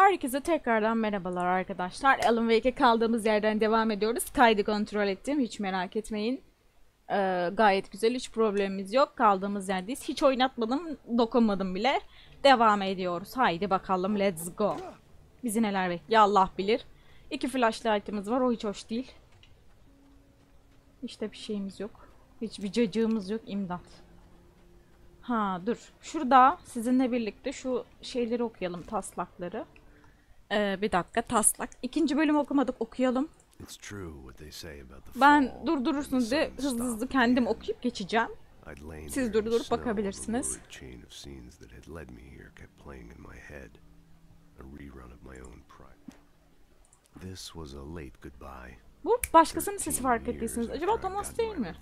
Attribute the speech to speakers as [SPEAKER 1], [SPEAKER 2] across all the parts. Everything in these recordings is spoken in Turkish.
[SPEAKER 1] Herkese tekrardan merhabalar arkadaşlar. Alan Wake'e kaldığımız yerden devam ediyoruz. Kaydı kontrol ettim. Hiç merak etmeyin. Gayet güzel. Hiç problemimiz yok. Kaldığımız yerdeyiz. Hiç oynatmadım. Dokunmadım bile. Devam ediyoruz. Haydi bakalım. Let's go. Bizi neler bekliyor Allah bilir. 2 flashlight'ımız var. O hiç hoş değil. İşte bir şeyimiz yok. Hiçbir cacığımız yok. İmdat. Ha dur. Şurada sizinle birlikte şu şeyleri okuyalım. Taslakları. Bir dakika taslak. İkinci bölüm okumadık, okuyalım. Ben durdurursunuz diye hızlı kendim okuyup geçeceğim. Siz durdurup bakabilirsiniz. Bu başkasının sesi fark ettiyseniz. Acaba Thomas değil mi?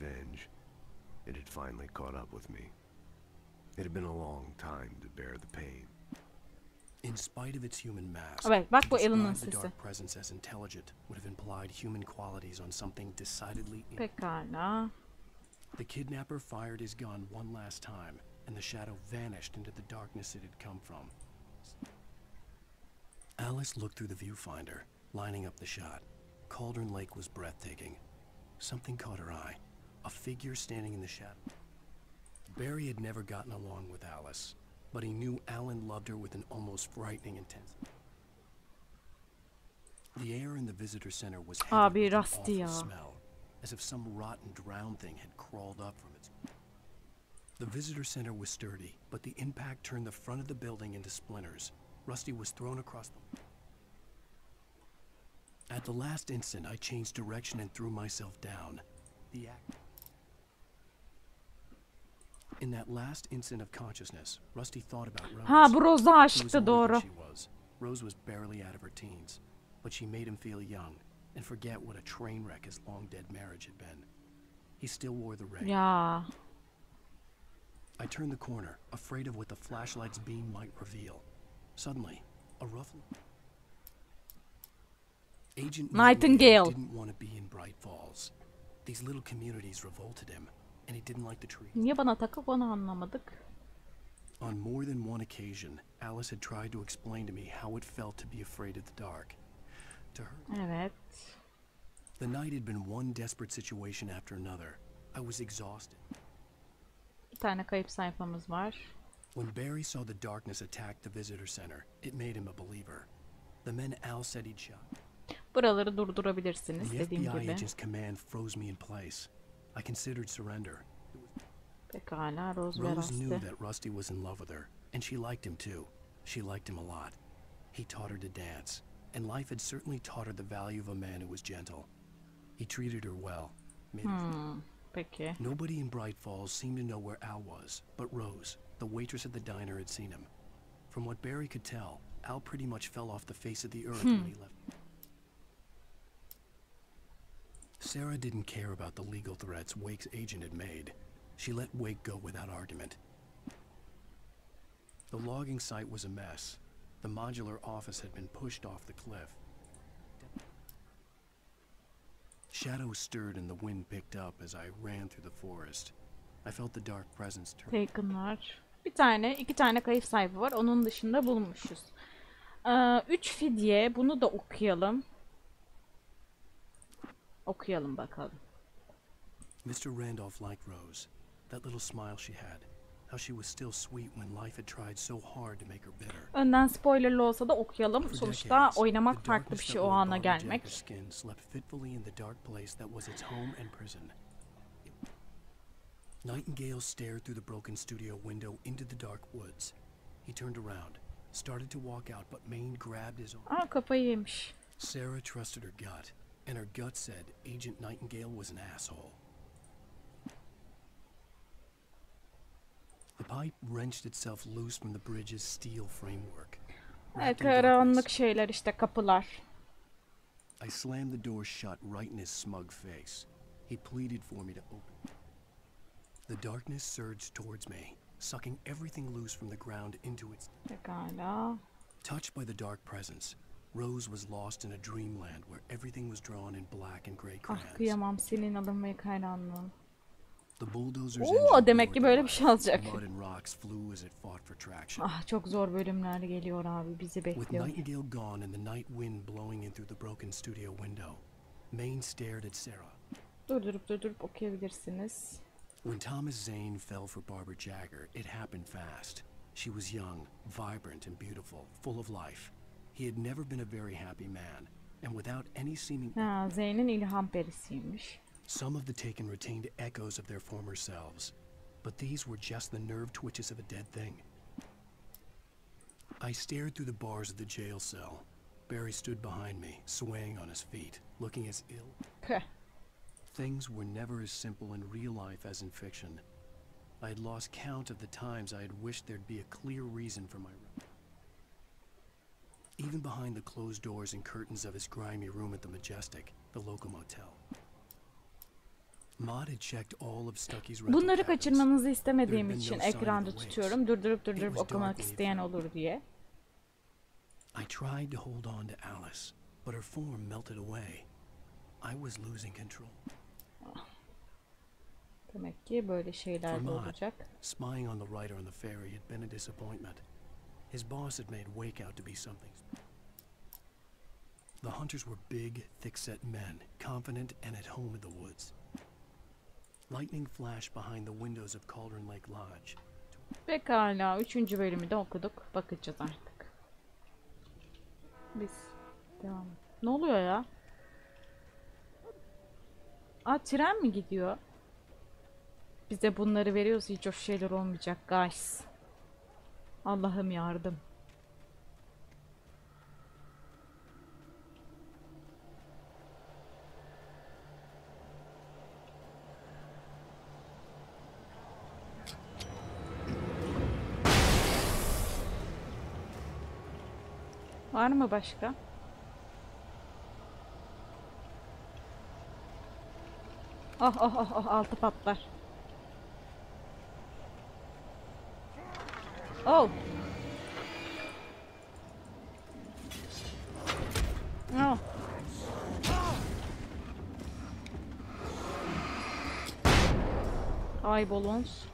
[SPEAKER 2] In spite of its human mask,
[SPEAKER 1] Evet, bak bu Alan'ın
[SPEAKER 2] describe the
[SPEAKER 1] sesi.
[SPEAKER 2] dark presence as intelligent would have implied human qualities on something decidedly.
[SPEAKER 1] Pekala.
[SPEAKER 2] The kidnapper fired his gun one last time, and the shadow vanished into the darkness it had come from. Alice looked through the viewfinder, lining up the shot. Cauldron Lake was breathtaking. Something caught her eye. A figure standing in the shadow. Barry had never gotten along with Alice, but he knew Alan loved her with an almost frightening intensity. The air in the visitor center was heavy with an awful smell, as if some rotten drowned thing had crawled up from its. The visitor center was sturdy, but the impact turned the front of the building into splinters. Rusty was thrown across the. At the last instant, I changed direction and threw myself down. The act. In that last instant of consciousness, Rusty thought about Rose.
[SPEAKER 1] Ha, bu Rose'a aşıktı, doğru.
[SPEAKER 2] Rose was barely out of her teens, but she made him feel young and forget what a train wreck his long-dead marriage had been. He still wore the ring.
[SPEAKER 1] Ya.
[SPEAKER 2] I turned the corner, afraid of what the flashlight's beam might reveal. Suddenly, a rough Agent
[SPEAKER 1] Nightingale
[SPEAKER 2] didn't want to be in Bright Falls. These little communities revolted him, and he didn't like the trees.
[SPEAKER 1] Niye bana takıp onu anlamadık?
[SPEAKER 2] On more than one occasion, Alice had tried to explain to me how it felt to be afraid of the dark. To her,
[SPEAKER 1] evet.
[SPEAKER 2] The night had been one desperate situation after another. I was exhausted.
[SPEAKER 1] Bir tane kayıp sayfamız var.
[SPEAKER 2] When Barry saw the darkness attack the visitor center, it made him a believer. The men Al said he'd shot.
[SPEAKER 1] Buraları durdurabilirsiniz
[SPEAKER 2] The
[SPEAKER 1] dediğim
[SPEAKER 2] FBI
[SPEAKER 1] gibi.
[SPEAKER 2] agent's command froze me in place. I considered surrender.
[SPEAKER 1] Pekala, Rose ve
[SPEAKER 2] Rose knew
[SPEAKER 1] Rusty.
[SPEAKER 2] that Rusty was in love with her, and she liked him too. She liked him a lot. He taught her to dance, and life had certainly taught her the value of a man who was gentle. He treated her well.
[SPEAKER 1] Peki.
[SPEAKER 2] Nobody in Bright Falls seemed to know where Al was, but Rose, the waitress at the diner, had seen him. From what Barry could tell, Al pretty much fell off the face of the earth when he left. Sarah didn't care about the legal threats Wake's agent had made. She let Wake go without argument. The logging site was a mess. The modular office had been pushed off the cliff. Shadows stirred and the wind picked up as I ran through the forest. I felt the dark presence turn.
[SPEAKER 1] Taken'lar. İki tane kayıp sayfa var. Onun dışında bulmuşuz. 3 Fidye. Bunu da okuyalım. Okuyalım bakalım.
[SPEAKER 2] Mr. Randolph liked Rose. That little smile she had. How she was still sweet when life had tried so hard to make her bitter.
[SPEAKER 1] Önden spoilerlı olsa da okuyalım. Sonuçta oynamak farklı bir şey, o ana gelmek.
[SPEAKER 2] Nightingale stared through the broken studio window into the dark woods. He turned around, started to walk out, but Maine grabbed his arm.
[SPEAKER 1] Aa, kafayı yemiş.
[SPEAKER 2] Sarah trusted her gut, and her gut said Agent Nightingale was an asshole. The pipe wrenched itself loose from the bridge's steel framework.
[SPEAKER 1] Karanlık şeyler işte, kapılar.
[SPEAKER 2] I slammed the door shut right in his smug face. He pleaded for me to open. The darkness surged towards me, sucking everything loose from the ground into its.
[SPEAKER 1] Pekala.
[SPEAKER 2] Touched by the dark presence, Rose was lost in a dreamland where everything was drawn in black and gray crayons.
[SPEAKER 1] Ah, kıyamam senin alınmayı hayranlığın.
[SPEAKER 2] The bulldozer's
[SPEAKER 1] Oo,
[SPEAKER 2] engine
[SPEAKER 1] demek
[SPEAKER 2] roared
[SPEAKER 1] ki
[SPEAKER 2] to
[SPEAKER 1] böyle bir
[SPEAKER 2] life.
[SPEAKER 1] şey olacak.
[SPEAKER 2] Mud and rocks flew as it fought for traction.
[SPEAKER 1] Ah, çok zor bölümler geliyor abi, bizi
[SPEAKER 2] With
[SPEAKER 1] bekliyor.
[SPEAKER 2] Nightingale gone and the night wind blowing in through the broken studio window, Maine stared at Sarah.
[SPEAKER 1] Durdurup okuyabilirsiniz.
[SPEAKER 2] When Thomas Zane fell for Barbara Jagger, it happened fast. She was young, vibrant and beautiful, full of life. He had never been a very happy man, and without any seeming...
[SPEAKER 1] Ha, Zeyn'in ilham perisiymiş.
[SPEAKER 2] Some of the Taken retained echoes of their former selves, but these were just the nerve twitches of a dead thing. I stared through the bars of the jail cell. Barry stood behind me, swaying on his feet, looking as ill.
[SPEAKER 1] Peh.
[SPEAKER 2] Things were never as simple in real life as in fiction. I had lost count of the times I had wished there'd be a clear reason for my... Even behind the closed doors and curtains of his grimy room at the Majestic, the local motel. Maud had checked all of Stucky's rental
[SPEAKER 1] Bunları
[SPEAKER 2] cabins.
[SPEAKER 1] kaçırmanızı istemediğim
[SPEAKER 2] There had been
[SPEAKER 1] için
[SPEAKER 2] no sign of
[SPEAKER 1] ekranda
[SPEAKER 2] the waves.
[SPEAKER 1] tutuyorum. Durdurup
[SPEAKER 2] It was
[SPEAKER 1] okumak
[SPEAKER 2] dark when he
[SPEAKER 1] isteyen
[SPEAKER 2] found
[SPEAKER 1] olur diye.
[SPEAKER 2] I tried to hold on to Alice, but her form melted away. I was losing control.
[SPEAKER 1] Demek ki böyle şeyler de olacak.
[SPEAKER 2] Spying on the writer on the ferry had been a disappointment. His boss had made Wake out to be something. The hunters were big, thick-set men, confident and at home in the woods. Lightning flashed behind the windows of Cauldron Lake Lodge.
[SPEAKER 1] Pekala, 3. bölümü de okuduk. Bakacağız artık. Biz devam. Ne oluyor ya? Aa, tren mi gidiyor? Bize bunları veriyorsa hiç hoş şeyler olmayacak guys. Allah'ım yardım. Var mı başka? Oh, altı patlar. Oh. Oh. Kaybolunuz.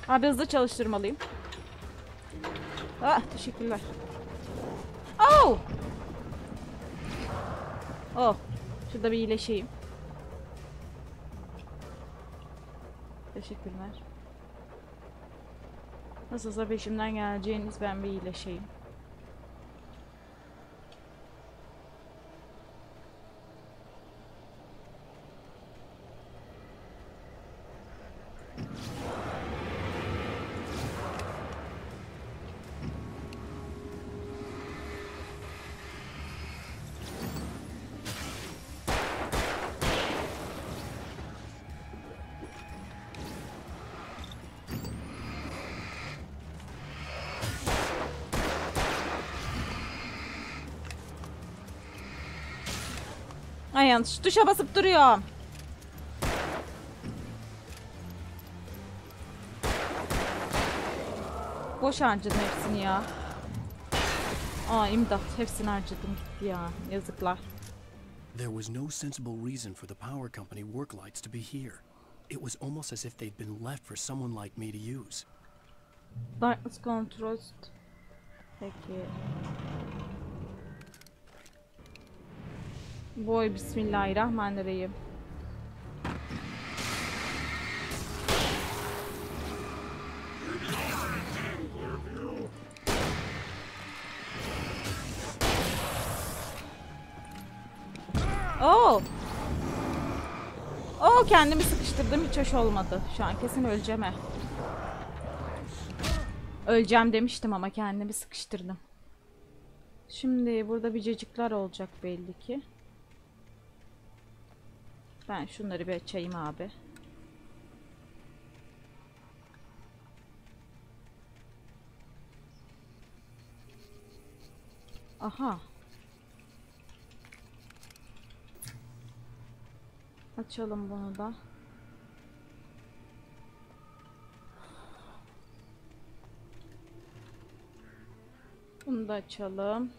[SPEAKER 1] Abi hızlı çalıştırmalıyım. Ah, teşekkürler. Oh. Oh. Şurada bir iyileşeyim. Teşekkürler. Nasılsa peşimden geleceğiniz, ben bir iyileşeyim. Ay yanlış tuşa basıp duruyorum. Boş harcadım hepsini ya. Aa, imdat, hepsini harcadım gitti ya. Yazıklar.
[SPEAKER 2] There was no sensible reason for the power company work lights to be here. It was almost as if they'd been left for someone like me to use.
[SPEAKER 1] Darkness controls. Peki. Boy, bismillahirrahmanirrahim. Oh. Oh, kendimi sıkıştırdım, hiç hoş olmadı. Şu an kesin öleceğim he. Öleceğim demiştim ama kendimi sıkıştırdım. Şimdi burada bir cacıklar olacak belli ki. Ben şunları bir açayım abi. Aha. Açalım bunu da. Bunu da açalım.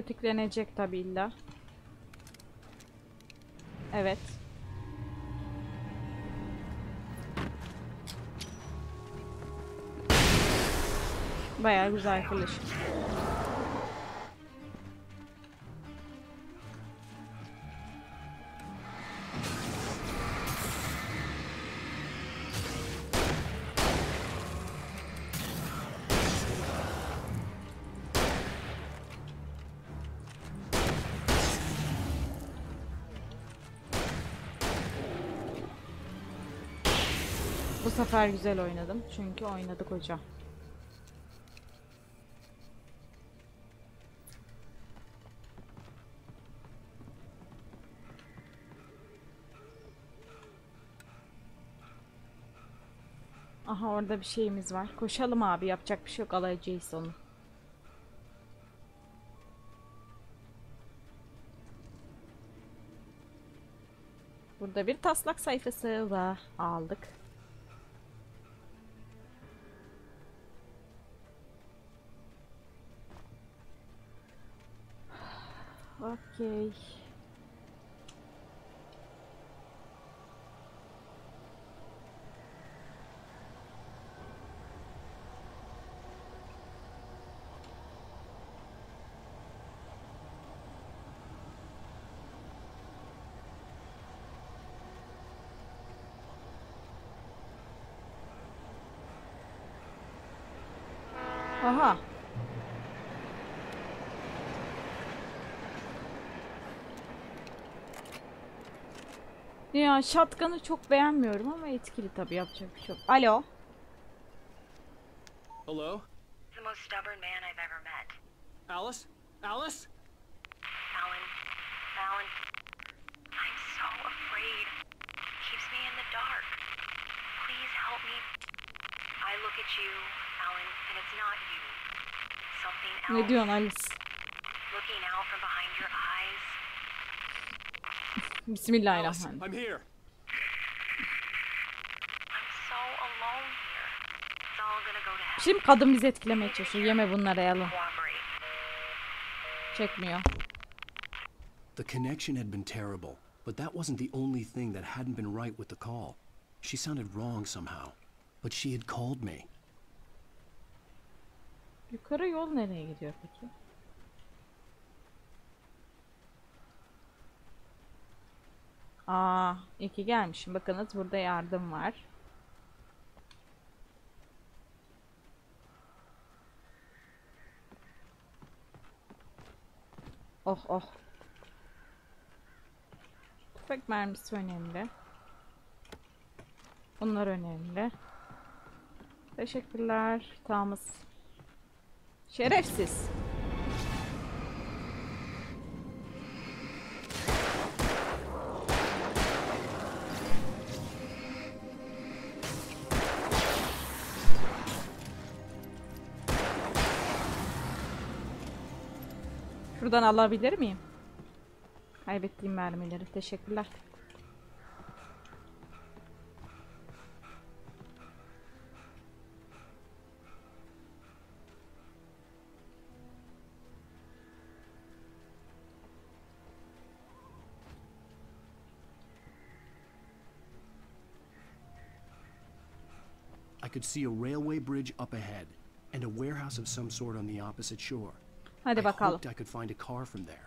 [SPEAKER 1] Tetiklenecek tabi illa. Evet. Bayağı güzel flash. Bu sefer güzel oynadım. Çünkü oynadık hocam. Aha orada bir şeyimiz var. Koşalım abi. Yapacak bir şey yok. Alacağız onu. Burada bir taslak sayfası var. Aldık. Okey. Aha. Ya shotgun'ı çok beğenmiyorum ama etkili tabii, yapacak bir şey yok. Alo.
[SPEAKER 3] Hello?
[SPEAKER 4] The most stubborn man I've ever met.
[SPEAKER 3] Alice? Alice?
[SPEAKER 4] Alan. Alan. I'm so afraid. Keeps me in the dark. Please help me. I look at you, Alan, and it's not you. Something else.
[SPEAKER 1] Ne diyorsun Alice?
[SPEAKER 4] Looking out from behind your eyes.
[SPEAKER 3] Alice,
[SPEAKER 1] Bismillahirrahmanirrahim.
[SPEAKER 3] I'm here.
[SPEAKER 4] I'm so alone here. It's all gonna go to hell.
[SPEAKER 1] Şimdi kadın bizi etkilemeye çalışıyor. Yeme bunları Alan.
[SPEAKER 4] Cooperate.
[SPEAKER 1] Çekmiyor.
[SPEAKER 2] The connection had been terrible, but that wasn't the only thing that hadn't been right with the call. She sounded wrong somehow, but she had called me.
[SPEAKER 1] Yukarı yol nereye gidiyor peki? Aa, iyi ki gelmişim. Bakınız burada yardım var. Oh oh. Tüfek mermisi önemli. Bunlar önemli. Teşekkürler. Thomas. Şerefsiz. Şuradan alabilir miyim? Kaybettiğim mermileri. Teşekkürler.
[SPEAKER 2] I could see a railway bridge up ahead, and a warehouse of some sort on the opposite shore.
[SPEAKER 1] Hadi
[SPEAKER 2] I
[SPEAKER 1] bakalım.
[SPEAKER 2] hoped I could find a car from there.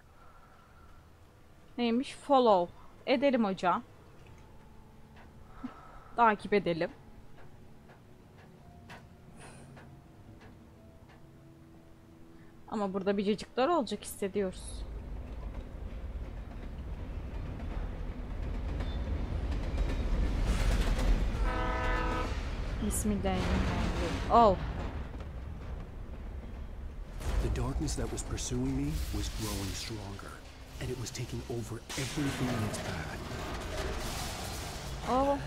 [SPEAKER 1] Neymiş? Follow. Edelim hocam. Takip edelim. Ama burada biricikler olacak hissediyoruz. Bismillahirrahmanirrahim. Oh.
[SPEAKER 2] The darkness that was pursuing me was growing stronger, and it was taking over everything in its path.
[SPEAKER 1] Oh.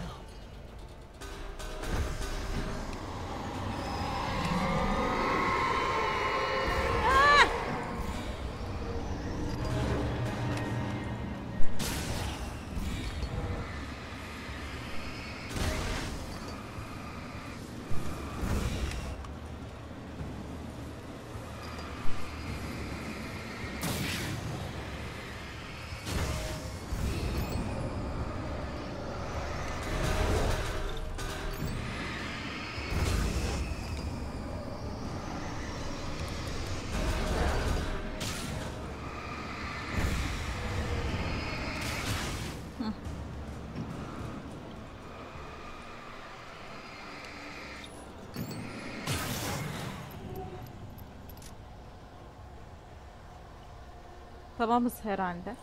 [SPEAKER 1] Tamamız herhalde.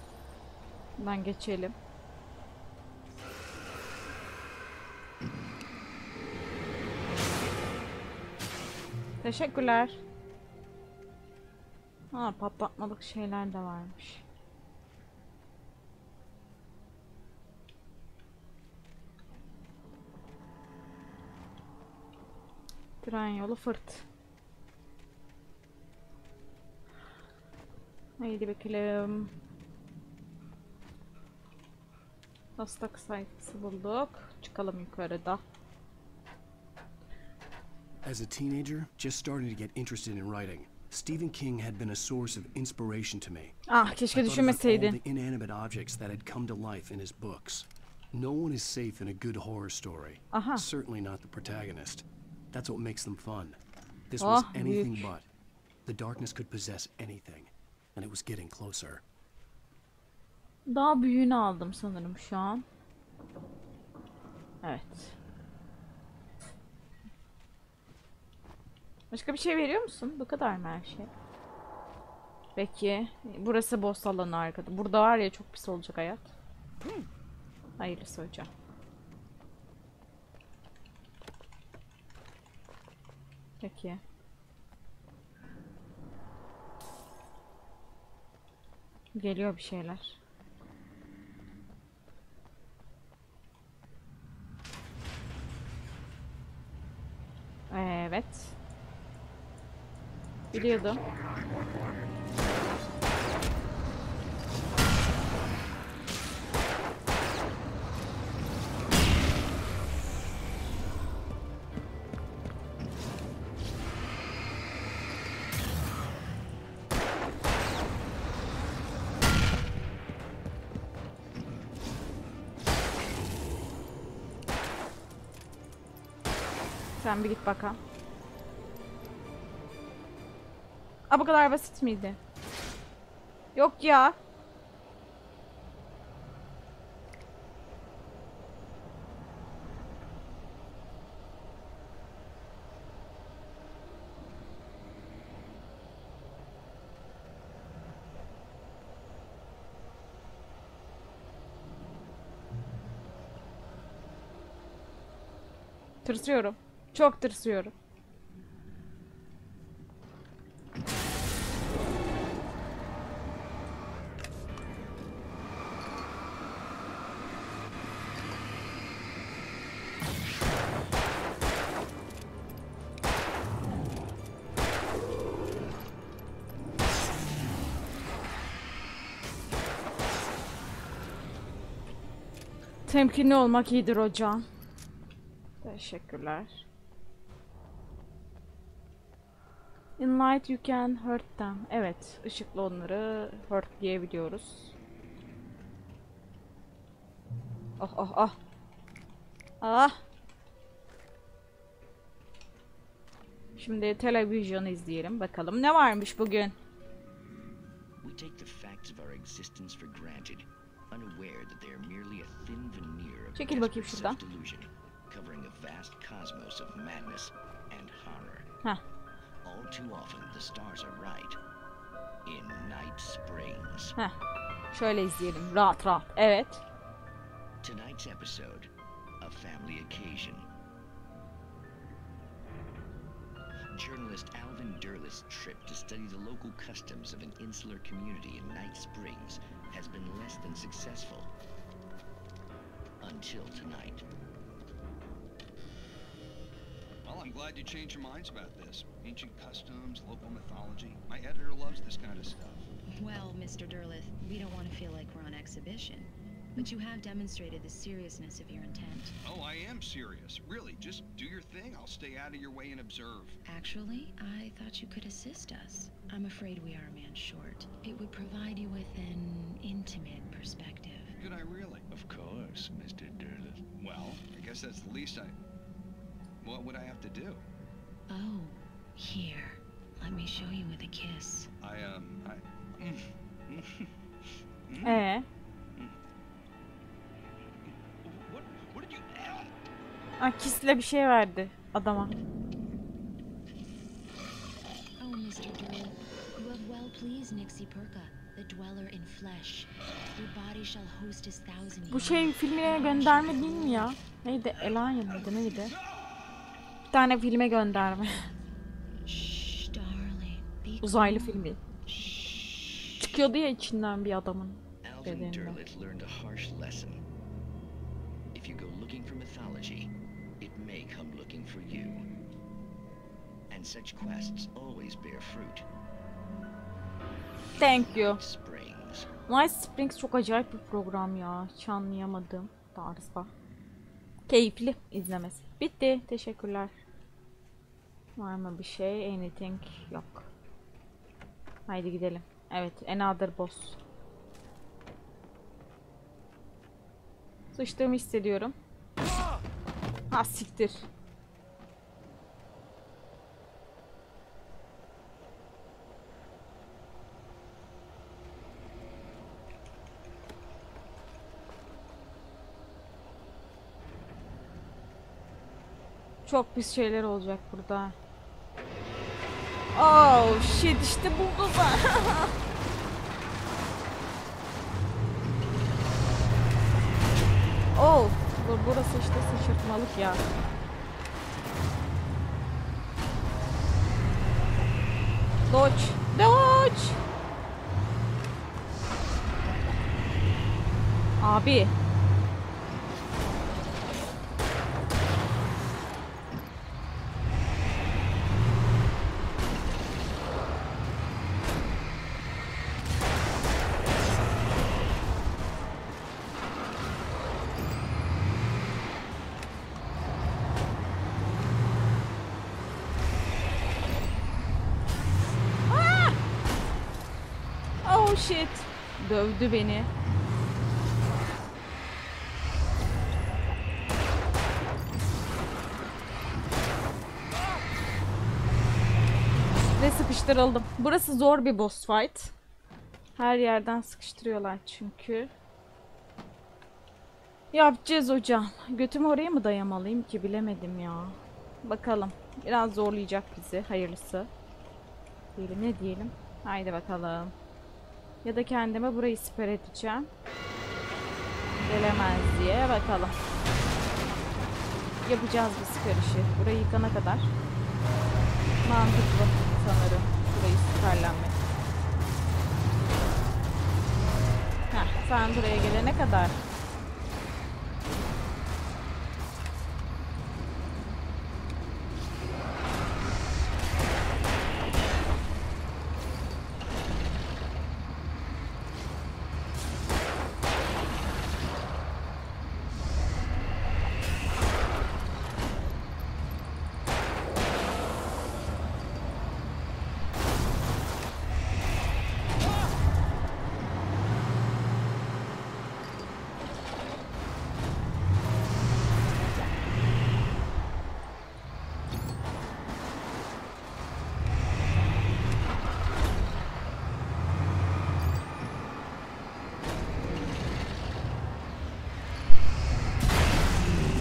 [SPEAKER 1] Buradan geçelim. Teşekkürler. Ha, patlatmalık şeyler de varmış. Tren yolu fırt. Haydi bakalım. Taslak sayfası bulduk. Çıkalım yukarıda.
[SPEAKER 2] As a teenager, just starting to get interested in writing, Stephen King had been a source of inspiration to me.
[SPEAKER 1] Ah,
[SPEAKER 2] I
[SPEAKER 1] keşke
[SPEAKER 2] thought about all
[SPEAKER 1] düşünmeseydin.
[SPEAKER 2] the inanimate objects that had come to life in his books. No one is safe in a good horror story.
[SPEAKER 1] Aha.
[SPEAKER 2] Certainly not the protagonist. That's what makes them fun. This
[SPEAKER 1] Oh,
[SPEAKER 2] was anything
[SPEAKER 1] büyük.
[SPEAKER 2] but. The darkness could possess anything, and it was getting closer.
[SPEAKER 1] Daha büyüğünü aldım sanırım şu an. Evet. Başka bir şey veriyor musun? Bu kadar mı her şey? Peki. Burası boss alanı arkada. Burada var ya, çok pis olacak hayat. Hayırlısı hocam. Peki. Geliyor bir şeyler. Evet. Biliyordum. Sen bir git bakalım. Aa, bu kadar basit miydi? Yok ya. Tırsıyorum. Çok tırsıyorum. Temkinli olmak iyidir hocam. Teşekkürler. In light you can hurt them. Evet, ışıkla onları hurt diyebiliyoruz. Oh oh oh. Ah. Şimdi televizyon izleyelim bakalım ne varmış bugün.
[SPEAKER 5] We take the facts of our existence for granted, unaware that they are merely a thin veneer of
[SPEAKER 1] Çekil bakayım
[SPEAKER 5] desperate
[SPEAKER 1] şuradan.
[SPEAKER 5] self-delusion, covering a vast cosmos of madness and horror.
[SPEAKER 1] Heh.
[SPEAKER 5] All too often, the stars are right. In Night Springs.
[SPEAKER 1] Heh. Şöyle izleyelim rahat rahat. Evet.
[SPEAKER 5] Tonight's episode, a family occasion. Journalist Alvin Derleth's trip to study the local customs of an insular community in Night Springs has been less than successful. Until tonight.
[SPEAKER 6] Well, I'm glad you changed your minds about this. Ancient customs, local mythology. My editor loves this kind of stuff.
[SPEAKER 7] Well, Mr. Derleth, we don't want to feel like we're on exhibition. But you have demonstrated the seriousness of your intent.
[SPEAKER 6] Oh, I am serious. Really, just do your thing. I'll stay out of your way and observe.
[SPEAKER 7] Actually, I thought you could assist us. I'm afraid we are a man short. It would provide you with an intimate perspective.
[SPEAKER 6] Could I really?
[SPEAKER 5] Of course, Mr. Derleth.
[SPEAKER 6] Well, I guess that's the least I... What would I have to do?
[SPEAKER 7] Oh, here. Let me show you with a kiss.
[SPEAKER 6] What did you...
[SPEAKER 1] Kisle bir şey verdi adama.
[SPEAKER 7] Oh, Mr. Derleth, you have well pleased Nixie Perka. the dweller in flesh. Your body shall host his thousand
[SPEAKER 1] Bu şey filmine gönderme değil mi ya? Neydi? Elanya mıydı? Neydi? Bir tane filme gönderme.
[SPEAKER 7] Shh, darling. Be
[SPEAKER 1] Uzaylı
[SPEAKER 7] calm.
[SPEAKER 1] filmi. Çıkıyordu ya içinden bir adamın
[SPEAKER 5] Alvin
[SPEAKER 1] bedeninde.
[SPEAKER 5] Derlet learned a harsh lesson. If you go looking for mythology, it may come looking for you. And such quests always bear fruit.
[SPEAKER 1] Thank you.
[SPEAKER 5] Springs.
[SPEAKER 1] Nice Springs çok acayip bir program ya. Hiç anlayamadım tarzda. Keyifli izlemesi. Bitti. Teşekkürler. Var mı bir şey? Anything? Yok. Haydi gidelim. Evet. Another boss. Sıçtığımı hissediyorum. Ha siktir. Çok pis şeyler olacak burada. Oh shit, işte buldu da. Oh, burası işte sıçırtmalık ya. Dodge, dodge. Abi. Oh shit. Dövdü beni. Ve sıkıştırıldım. Burası zor bir boss fight. Her yerden sıkıştırıyorlar çünkü. Yapacağız hocam. Götümü oraya mı dayamalıyım ki bilemedim ya. Bakalım. Biraz zorlayacak bizi. Hayırlısı. Diyelim ne diyelim. Haydi bakalım. Ya da kendime burayı siper edeceğim. Gelemez diye bakalım. Yapacağız bir siper işi. Burayı yıkana kadar. Mantıklı sanırım. Burayı siperlenmek. Heh, sen buraya gelene kadar.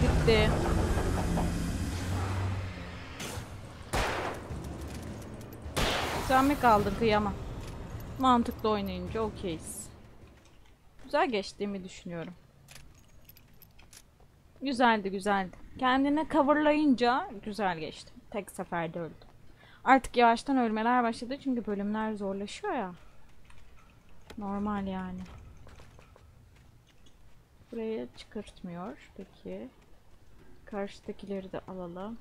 [SPEAKER 1] Bitti. Sen mi kaldın kıyamam. Mantıklı oynayınca okeyiz. Güzel geçtiğimi düşünüyorum. Güzeldi güzeldi. Kendini coverlayınca güzel geçti. Tek seferde öldüm. Artık yavaştan ölmeler başladı çünkü bölümler zorlaşıyor ya. Normal yani. Buraya çıkartmıyor. Peki. Karşıdakileri de alalım.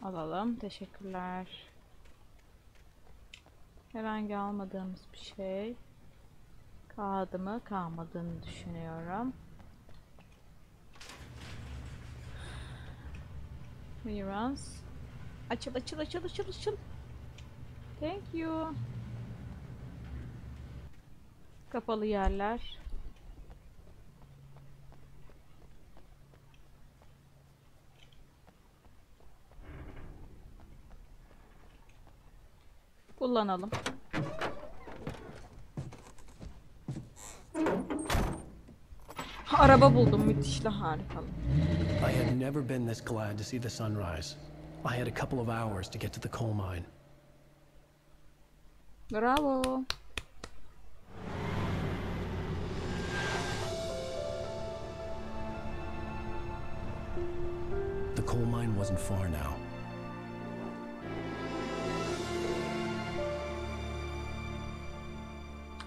[SPEAKER 1] Alalım. Teşekkürler. Herhangi almadığımız bir şey kaldı mı? Kalmadığını düşünüyorum. Reruns. Açıl açıl açıl açıl açıl. Thank you. Kapalı yerler. Kullanalım. Araba buldum, müthişli, harikalı.
[SPEAKER 2] I had never been this glad to see the sunrise. I had a couple of hours to get to the coal mine.
[SPEAKER 1] Bravo.
[SPEAKER 2] The coal mine wasn't far now.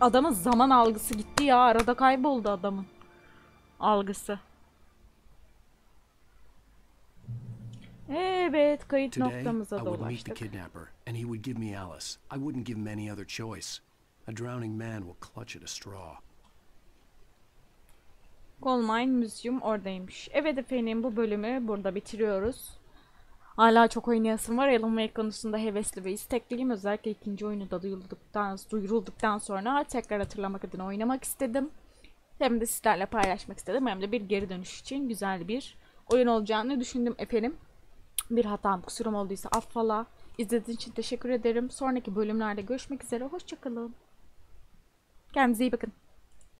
[SPEAKER 1] Adamın zaman algısı gitti ya. Arada kayboldu adamın algısı. Evet, kayıt
[SPEAKER 2] Today, I
[SPEAKER 1] noktamıza da
[SPEAKER 2] would meet the
[SPEAKER 1] ulaştık.
[SPEAKER 2] kidnapper, and he would give me Alice. I wouldn't give him any other choice. A drowning man will clutch at a straw.
[SPEAKER 1] Coal Mine Museum oradaymış. Evet efendim, bu bölümü burada bitiriyoruz. Hala çok oynayasım var. Alan Wake konusunda hevesli ve istekliyim. Özellikle ikinci oyunu da duyurulduktan sonra tekrar hatırlamak adına oynamak istedim. Hem de sizlerle paylaşmak istedim. Hem de bir geri dönüş için güzel bir oyun olacağını düşündüm efendim. Bir hatam, kusurum olduysa affola. İzlediğiniz için teşekkür ederim. Sonraki bölümlerde görüşmek üzere. Hoşça kalın. Kendinize iyi bakın.